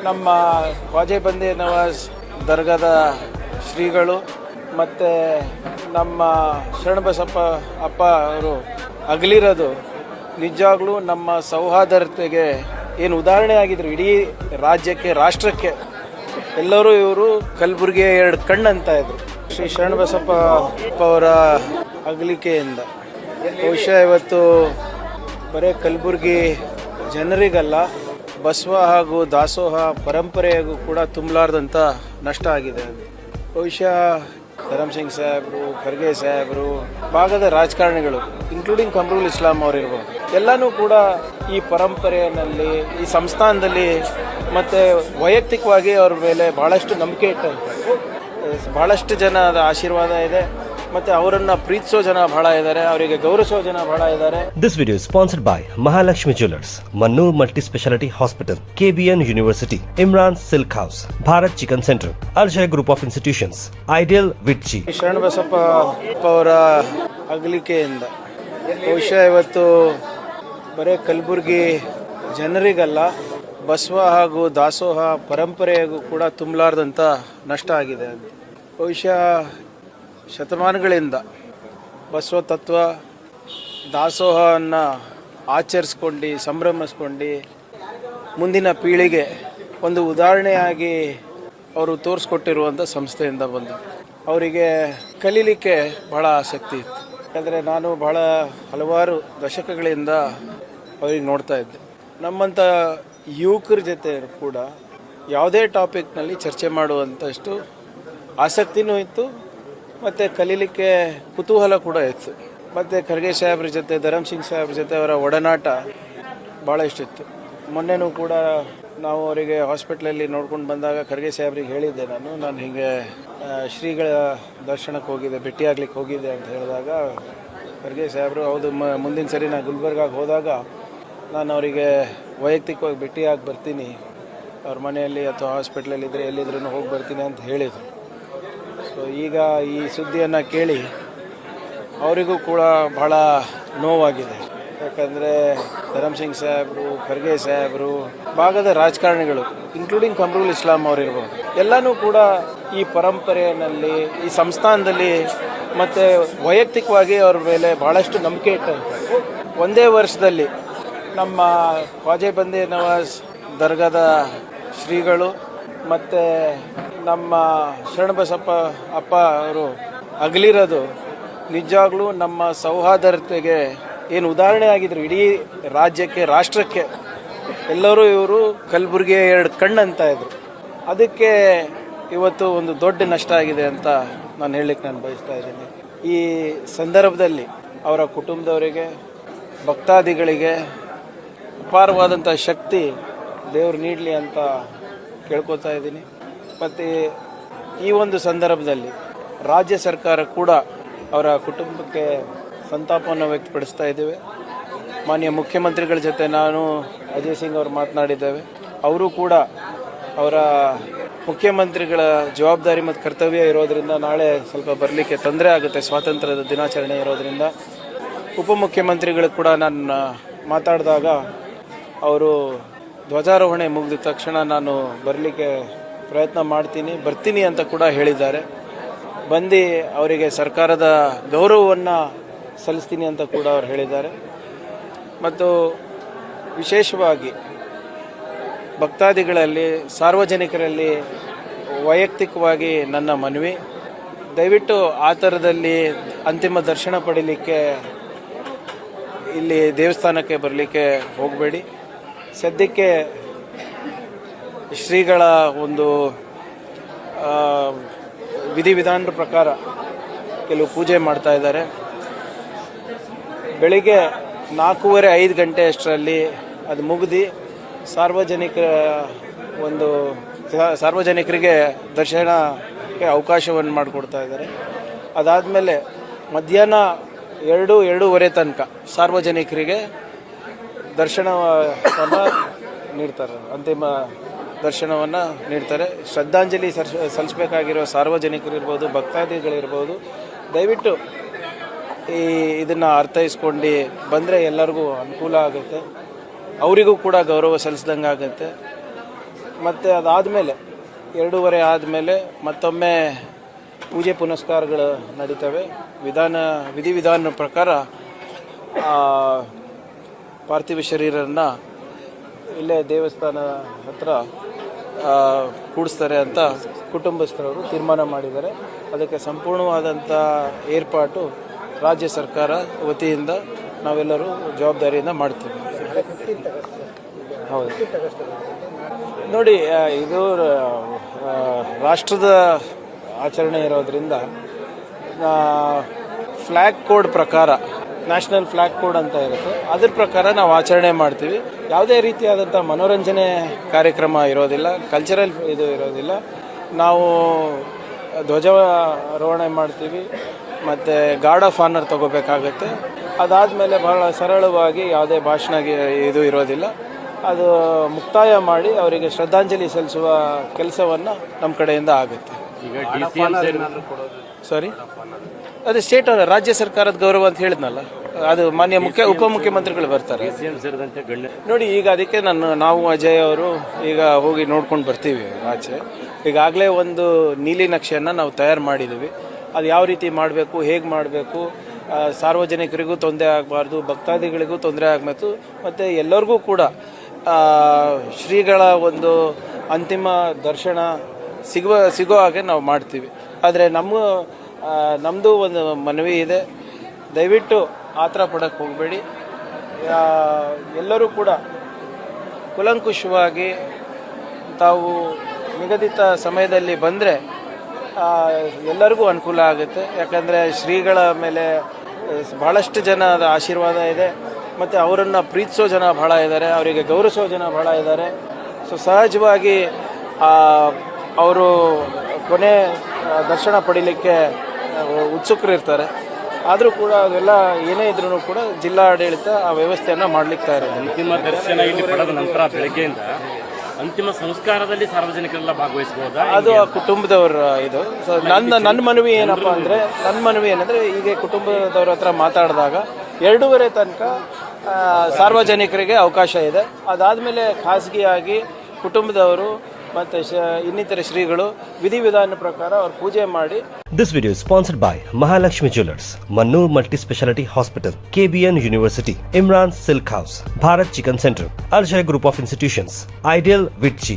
ನಮ್ಮ ಖ್ವಾಜೆ ಬಂದೇ ನವಾಜ್ ದರ್ಗಾದ ಶ್ರೀಗಳು ಮತ್ತು ನಮ್ಮ ಶರಣಬಸಪ್ಪ ಅಪ್ಪ ಅವರು ಅಗಲಿರೋದು ನಿಜವಾಗ್ಲೂ ನಮ್ಮ ಸೌಹಾರ್ದತೆಗೆ ಏನು ಉದಾಹರಣೆ ಆಗಿದ್ರು ಇಡೀ ರಾಜ್ಯಕ್ಕೆ, ರಾಷ್ಟ್ರಕ್ಕೆ. ಎಲ್ಲರೂ ಇವರು ಕಲಬುರಗಿಯ ಎರಡು ಕಣ್ಣು ಅಂತ ಇದ್ರು. ಶ್ರೀ ಶರಣಬಸಪ್ಪ ಅವರ ಅಗಲಿಕೆಯಿಂದ ಬಹುಶಃ ಇವತ್ತು ಬರೀ ಕಲಬುರಗಿ ಜನರಿಗಲ್ಲ, ಬಸವ ಹಾಗೂ ದಾಸೋಹ ಪರಂಪರೆಗೂ ಕೂಡ ತುಂಬಲಾರ್ದಂಥ ನಷ್ಟ ಆಗಿದೆ. ಬಹುಶಃ ಧರಮ್ ಸಿಂಗ್ ಸಾಹೇಬರು, ಖರ್ಗೆ ಸಾಹೇಬರು, ಭಾಗದ ರಾಜಕಾರಣಿಗಳು ಇನ್ಕ್ಲೂಡಿಂಗ್ ಕಮರುಲ್ ಇಸ್ಲಾಂ ಅವರಿರ್ಬೋದು, ಎಲ್ಲನೂ ಕೂಡ ಈ ಪರಂಪರೆಯಲ್ಲಿ, ಈ ಸಂಸ್ಥಾನದಲ್ಲಿ ಮತ್ತು ವೈಯಕ್ತಿಕವಾಗಿ ಅವ್ರ ಮೇಲೆ ಭಾಳಷ್ಟು ನಂಬಿಕೆ ಇಟ್ಟಂತೆ. ಭಾಳಷ್ಟು ಜನದ ಆಶೀರ್ವಾದ ಇದೆ ಮತ್ತು ಅವರನ್ನು ಪ್ರೀತಿಸೋ ಜನ ಬಹಳ ಇದ್ದಾರೆ, ಅವರಿಗೆ ಗೌರವಿಸೋ ಜನ ಬಹಳ ಇದ್ದಾರೆ. This video is sponsored by Mahalakshmi Jewelers, Mannur Multi Speciality Hospital, KBN University, Imran Silk House, Bharat Chicken Center, Arjay Group of Institutions, Ideal Vitchi. Sharanabasappa ಅವರ ಅಗಲಿಕೆಯಿಂದ ಬಹುಶಃ ಇವತ್ತು ಬರೀ ಕಲಬುರಗಿ ಜನರಿಗಲ್ಲ, ಬಸವ ಹಾಗೂ ದಾಸೋಹ ಪರಂಪರೆಗೂ ಕೂಡ ತುಂಬಲಾರ್ದಂಥ ನಷ್ಟ ಆಗಿದೆ. ಬಹುಶಃ ಶತಮಾನಗಳಿಂದ ಬಸವ ತತ್ವ ದಾಸೋಹವನ್ನು ಆಚರಿಸ್ಕೊಂಡು ಸಂಭ್ರಮಿಸ್ಕೊಂಡು ಮುಂದಿನ ಪೀಳಿಗೆ ಒಂದು ಉದಾಹರಣೆಯಾಗಿ ಅವರು ತೋರಿಸ್ಕೊಟ್ಟಿರುವಂಥ ಸಂಸ್ಥೆಯಿಂದ ಬಂದು ಅವರಿಗೆ ಕಲೀಲಿಕ್ಕೆ ಭಾಳ ಆಸಕ್ತಿ ಇತ್ತು. ಯಾಕಂದರೆ ನಾನು ಭಾಳ ಹಲವಾರು ದಶಕಗಳಿಂದ ಅವ್ರಿಗೆ ನೋಡ್ತಾ ಇದ್ದೆ. ನಮ್ಮಂಥ ಯುವಕರ ಜೊತೆ ಕೂಡ ಯಾವುದೇ ಟಾಪಿಕ್ನಲ್ಲಿ ಚರ್ಚೆ ಮಾಡುವಂಥಷ್ಟು ಆಸಕ್ತಿನೂ ಇತ್ತು ಮತ್ತು ಕಲೀಲಿಕ್ಕೆ ಕುತೂಹಲ ಕೂಡ ಇತ್ತು. ಮತ್ತು ಖರ್ಗೆ ಸಾಹೇಬ್ರ ಜೊತೆ, ಧರಮ್ ಸಿಂಗ್ ಸಾಹೇಬ್ರ ಜೊತೆ ಅವರ ಒಡನಾಟ ಭಾಳ ಇಷ್ಟಿತ್ತು. ಮೊನ್ನೆನೂ ಕೂಡ ನಾವು ಅವರಿಗೆ ಹಾಸ್ಪಿಟ್ಲಲ್ಲಿ ನೋಡ್ಕೊಂಡು ಬಂದಾಗ ಖರ್ಗೆ ಸಾಹೇಬ್ರಿಗೆ ಹೇಳಿದ್ದೆ, ನಾನು ಹೀಗೆ ಶ್ರೀಗಳ ದರ್ಶನಕ್ಕೆ ಹೋಗಿದ್ದೆ, ಭೇಟಿಯಾಗ್ಲಿಕ್ಕೆ ಹೋಗಿದ್ದೆ ಅಂತ ಹೇಳಿದಾಗ ಖರ್ಗೆ ಸಾಹೇಬರು ಹೌದು, ಮುಂದಿನ ಸರಿ ನಾನು ಗುಲ್ಬರ್ಗಾಗೆ ಹೋದಾಗ ನಾನು ಅವರಿಗೆ ವೈಯಕ್ತಿಕವಾಗಿ ಭೇಟಿಯಾಗಿ ಬರ್ತೀನಿ, ಅವ್ರ ಮನೆಯಲ್ಲಿ ಅಥವಾ ಹಾಸ್ಪಿಟ್ಲಲ್ಲಿದ್ದರೆ ಎಲ್ಲಿದ್ರೂ ಹೋಗಿ ಬರ್ತೀನಿ ಅಂತ ಹೇಳಿದರು. ಸೊ ಈಗ ಈ ಸುದ್ದಿಯನ್ನು ಕೇಳಿ ಅವರಿಗೂ ಕೂಡ ಭಾಳ ನೋವಾಗಿದೆ. ಯಾಕಂದರೆ ಧರಮ್ ಸಿಂಗ್ ಸಾಹೇಬರು, ಖರ್ಗೆ ಸಾಹೇಬರು, ಭಾಗದ ರಾಜಕಾರಣಿಗಳು ಇನ್ಕ್ಲೂಡಿಂಗ್ ಕಮರುಲ್ ಇಸ್ಲಾಂ ಅವರಿರ್ಬೋದು, ಎಲ್ಲನೂ ಕೂಡ ಈ ಪರಂಪರೆಯಲ್ಲಿ, ಈ ಸಂಸ್ಥಾನದಲ್ಲಿ ಮತ್ತು ವೈಯಕ್ತಿಕವಾಗಿ ಅವ್ರ ಮೇಲೆ ಭಾಳಷ್ಟು ನಂಬಿಕೆ ಇಟ್ಟಂತೆ. ಒಂದೇ ವರ್ಷದಲ್ಲಿ ನಮ್ಮ ಖ್ವಾಜೆ ಬಂದೇ ನವಾಜ್ ದರ್ಗಾದ ಶ್ರೀಗಳು ಮತ್ತು ನಮ್ಮ ಶರಣಬಸಪ್ಪ ಅಪ್ಪ ಅವರು ಅಗಲಿರೋದು ನಿಜವಾಗ್ಲೂ ನಮ್ಮ ಸೌಹಾರ್ದತೆಗೆ ಏನು ಉದಾಹರಣೆ ಆಗಿದ್ರು ಇಡೀ ರಾಜ್ಯಕ್ಕೆ, ರಾಷ್ಟ್ರಕ್ಕೆ. ಎಲ್ಲರೂ ಇವರು ಕಲಬುರಗಿಯ ಎರಡು ಕಣ್ಣು ಅಂತ ಇದ್ರು. ಅದಕ್ಕೆ ಇವತ್ತು ಒಂದು ದೊಡ್ಡ ನಷ್ಟ ಆಗಿದೆ ಅಂತ ನಾನು ಹೇಳಲಿಕ್ಕೆ ಬಯಸ್ತಾ ಇದ್ದೀನಿ. ಈ ಸಂದರ್ಭದಲ್ಲಿ ಅವರ ಕುಟುಂಬದವರಿಗೆ, ಭಕ್ತಾದಿಗಳಿಗೆ ಅಪಾರವಾದಂಥ ಶಕ್ತಿ ದೇವರು ನೀಡಲಿ ಅಂತ ಕೇಳ್ಕೊತಾ ಇದ್ದೀನಿ. ಮತ್ತು ಈ ಒಂದು ಸಂದರ್ಭದಲ್ಲಿ ರಾಜ್ಯ ಸರ್ಕಾರ ಕೂಡ ಅವರ ಕುಟುಂಬಕ್ಕೆ ಸಂತಾಪವನ್ನು ವ್ಯಕ್ತಪಡಿಸ್ತಾ ಇದ್ದೇವೆ. ಮಾನ್ಯ ಮುಖ್ಯಮಂತ್ರಿಗಳ ಜೊತೆ ನಾನು, ಅಜಯ್ ಸಿಂಗ್ ಅವರು ಮಾತನಾಡಿದ್ದೇವೆ. ಅವರು ಕೂಡ ಅವರ ಮುಖ್ಯಮಂತ್ರಿಗಳ ಜವಾಬ್ದಾರಿ ಮತ್ತು ಕರ್ತವ್ಯ ಇರೋದರಿಂದ ನಾಳೆ ಸ್ವಲ್ಪ ಬರಲಿಕ್ಕೆ ತೊಂದರೆ ಆಗುತ್ತೆ, ಸ್ವಾತಂತ್ರ್ಯದ ದಿನಾಚರಣೆ ಇರೋದರಿಂದ. ಉಪಮುಖ್ಯಮಂತ್ರಿಗಳು ಕೂಡ ನಾನು ಮಾತಾಡಿದಾಗ ಅವರು ಧ್ವಜಾರೋಹಣೆ ಮುಗಿದ ತಕ್ಷಣ ನಾನು ಬರಲಿಕ್ಕೆ ಪ್ರಯತ್ನ ಬರ್ತೀನಿ ಅಂತ ಕೂಡ ಹೇಳಿದ್ದಾರೆ. ಬಂದು ಅವರಿಗೆ ಸರ್ಕಾರದ ಗೌರವವನ್ನು ಸಲ್ಲಿಸ್ತೀನಿ ಅಂತ ಕೂಡ ಅವರು ಹೇಳಿದ್ದಾರೆ. ಮತ್ತು ವಿಶೇಷವಾಗಿ ಭಕ್ತಾದಿಗಳಲ್ಲಿ, ಸಾರ್ವಜನಿಕರಲ್ಲಿ ವೈಯಕ್ತಿಕವಾಗಿ ನನ್ನ ಮನವಿ, ದಯವಿಟ್ಟು ಆ ಥರದಲ್ಲಿ ಅಂತಿಮ ದರ್ಶನ ಪಡೀಲಿಕ್ಕೆ ಇಲ್ಲಿ ದೇವಸ್ಥಾನಕ್ಕೆ ಬರಲಿಕ್ಕೆ ಹೋಗಬೇಡಿ. ಸದ್ಯಕ್ಕೆ ಶ್ರೀಗಳ ಒಂದು ವಿಧಿವಿಧಾನದ ಪ್ರಕಾರ ಕೆಲವು ಪೂಜೆ ಮಾಡ್ತಾ ಇದ್ದಾರೆ. ಬೆಳಿಗ್ಗೆ 4:30-5 ಗಂಟೆ ಅಷ್ಟರಲ್ಲಿ ಅದು ಮುಗಿದು ಸಾರ್ವಜನಿಕರಿಗೆ ದರ್ಶನಕ್ಕೆ ಅವಕಾಶವನ್ನು ಮಾಡಿಕೊಡ್ತಾ ಇದ್ದಾರೆ. ಅದಾದಮೇಲೆ ಮಧ್ಯಾಹ್ನ 2-2:30 ತನಕ ಸಾರ್ವಜನಿಕರಿಗೆ ದರ್ಶನವನ್ನು ನೀಡ್ತಾರೆ, ಅಂತಿಮ ದರ್ಶನವನ್ನು ನೀಡ್ತಾರೆ. ಶ್ರದ್ಧಾಂಜಲಿ ಸಲ್ಲಿಸಬೇಕಾಗಿರೋ ಸಾರ್ವಜನಿಕರಿರ್ಬೋದು, ಭಕ್ತಾದಿಗಳಿರ್ಬೋದು, ದಯವಿಟ್ಟು ಇದನ್ನು ಅರ್ಥೈಸ್ಕೊಂಡು ಬಂದರೆ ಎಲ್ಲರಿಗೂ ಅನುಕೂಲ ಆಗುತ್ತೆ, ಅವರಿಗೂ ಕೂಡ ಗೌರವ ಸಲ್ಲಿಸ್ದಂಗೆ ಆಗುತ್ತೆ. ಮತ್ತು ಅದಾದಮೇಲೆ 2:30 ಆದಮೇಲೆ ಮತ್ತೊಮ್ಮೆ ಪೂಜೆ ಪುನಸ್ಕಾರಗಳು ನಡೀತವೆ. ವಿಧಿವಿಧಾನ ಪ್ರಕಾರ ಪಾರ್ಥಿವ ಶರೀರನ ಇಲ್ಲೇ ದೇವಸ್ಥಾನ ಹತ್ರ ಕೂಡಿಸ್ತಾರೆ ಅಂತ ಕುಟುಂಬಸ್ಥರವರು ತೀರ್ಮಾನ ಮಾಡಿದ್ದಾರೆ. ಅದಕ್ಕೆ ಸಂಪೂರ್ಣವಾದಂಥ ಏರ್ಪಾಟು ರಾಜ್ಯ ಸರ್ಕಾರ ವತಿಯಿಂದ ನಾವೆಲ್ಲರೂ ಜವಾಬ್ದಾರಿಯಿಂದ ಮಾಡ್ತೀವಿ. ಹೌದು ನೋಡಿ, ಇದು ರಾಷ್ಟ್ರದ ಆಚರಣೆ ಇರೋದ್ರಿಂದ ಫ್ಲ್ಯಾಗ್ ಕೋಡ್ ಪ್ರಕಾರ, ನ್ಯಾಷನಲ್ ಫ್ಲ್ಯಾಗ್ ಕೋಡ್ ಅಂತ ಇರುತ್ತೆ, ಅದ್ರ ಪ್ರಕಾರ ನಾವು ಆಚರಣೆ ಮಾಡ್ತೀವಿ. ಯಾವುದೇ ರೀತಿಯಾದಂಥ ಮನೋರಂಜನೆ ಕಾರ್ಯಕ್ರಮ ಇರೋದಿಲ್ಲ, ಕಲ್ಚರಲ್ ಇದು ಇರೋದಿಲ್ಲ. ನಾವು ಧ್ವಜಾರೋಹಣೆ ಮಾಡ್ತೀವಿ ಮತ್ತು ಗಾರ್ಡ್ ಆಫ್ ಆನರ್ ತೊಗೋಬೇಕಾಗತ್ತೆ. ಅದಾದಮೇಲೆ ಬಹಳ ಸರಳವಾಗಿ ಯಾವುದೇ ಭಾಷಣ ಇದು ಇರೋದಿಲ್ಲ. ಅದು ಮುಕ್ತಾಯ ಮಾಡಿ ಅವರಿಗೆ ಶ್ರದ್ಧಾಂಜಲಿ ಸಲ್ಲಿಸುವ ಕೆಲಸವನ್ನು ನಮ್ಮ ಕಡೆಯಿಂದ ಆಗುತ್ತೆ. ಸಾರಿ, ಅದು ಸ್ಟೇಟ್ ರಾಜ್ಯ ಸರ್ಕಾರದ ಗೌರವ ಅಂತ ಹೇಳಿದ್ನಲ್ಲ, ಅದು ಮಾನ್ಯ ಉಪಮುಖ್ಯಮಂತ್ರಿಗಳು ಬರ್ತಾರೆ ನೋಡಿ. ಈಗ ಅದಕ್ಕೆ ನಾವು ಅಜಯ್ ಅವರು ಈಗ ಹೋಗಿ ನೋಡ್ಕೊಂಡು ಬರ್ತೀವಿ ಆಚೆ. ಈಗಾಗಲೇ ಒಂದು ನೀಲಿ ನಕ್ಷೆಯನ್ನು ನಾವು ತಯಾರು ಮಾಡಿದ್ದೀವಿ. ಅದು ಯಾವ ರೀತಿ ಮಾಡಬೇಕು, ಹೇಗೆ ಮಾಡಬೇಕು, ಸಾರ್ವಜನಿಕರಿಗೂ ತೊಂದರೆ ಆಗಬಾರ್ದು, ಭಕ್ತಾದಿಗಳಿಗೂ ತೊಂದರೆ ಆಗಬೇಕು, ಮತ್ತು ಎಲ್ಲರಿಗೂ ಕೂಡ ಶ್ರೀಗಳ ಒಂದು ಅಂತಿಮ ದರ್ಶನ ಸಿಗೋ ಹಾಗೆ ನಾವು ಮಾಡ್ತೀವಿ. ಆದರೆ ನಮ್ಮದು ಒಂದು ಮನವಿ ಇದೆ, ದಯವಿಟ್ಟು ಆತರ ಪಡಕ್ಕೆ ಹೋಗಬೇಡಿ. ಎಲ್ಲರೂ ಕೂಡ ಕೂಲಂಕುಷವಾಗಿ ತಾವು ನಿಗದಿತ ಸಮಯದಲ್ಲಿ ಬಂದರೆ ಎಲ್ಲರಿಗೂ ಅನುಕೂಲ ಆಗುತ್ತೆ. ಯಾಕಂದರೆ ಶ್ರೀಗಳ ಮೇಲೆ ಭಾಳಷ್ಟು ಜನದ ಆಶೀರ್ವಾದ ಇದೆ, ಮತ್ತು ಅವರನ್ನು ಪ್ರೀತಿಸೋ ಜನ ಭಾಳ ಇದ್ದಾರೆ, ಅವರಿಗೆ ಗೌರವಿಸೋ ಜನ ಭಾಳ ಇದ್ದಾರೆ. ಸೊ ಸಹಜವಾಗಿ ಅವರು ಕೊನೆ ದರ್ಶನ ಪಡೀಲಿಕ್ಕೆ ಉತ್ಸುಕರಿರ್ತಾರೆ. ಆದರೂ ಕೂಡ ಅದೆಲ್ಲ ಏನೇ ಇದ್ರೂ ಕೂಡ ಜಿಲ್ಲಾಡಳಿತ ಆ ವ್ಯವಸ್ಥೆಯನ್ನು ಮಾಡಲಿಕ್ಕೆ ಇರೋದು. ಅಂತಿಮ ದರ್ಶನ ಇಲ್ಲಿ ಪಡೆದ ನಂತರ ಬೆಳಗ್ಗೆಯಿಂದ ಅಂತಿಮ ಸಂಸ್ಕಾರದಲ್ಲಿ ಸಾರ್ವಜನಿಕರೆಲ್ಲ ಭಾಗವಹಿಸಬಹುದಾ? ಅದು ಆ ಕುಟುಂಬದವರ ಇದು. ಸೊ ನನ್ನ ಮನವಿ ಏನಪ್ಪ ಅಂದರೆ, ಈಗ ಕುಟುಂಬದವ್ರ ಹತ್ರ ಮಾತಾಡಿದಾಗ 2:30 ತನಕ ಸಾರ್ವಜನಿಕರಿಗೆ ಅವಕಾಶ ಇದೆ. ಅದಾದಮೇಲೆ ಖಾಸಗಿಯಾಗಿ ಕುಟುಂಬದವರು ಮತ್ತು ಇನ್ನಿತರ ಶ್ರೀಗಳು ವಿಧಿವಿಧಾನ ಪ್ರಕಾರ ಅವ್ರು ಪೂಜೆ ಮಾಡಿ. This video is sponsored by Mahalakshmi Jewelers, Mannur Multi Speciality Hospital, KBN University, Imran Silk House, Bharat Chicken Center, Arjay Group of Institutions, Ideal Vitchi.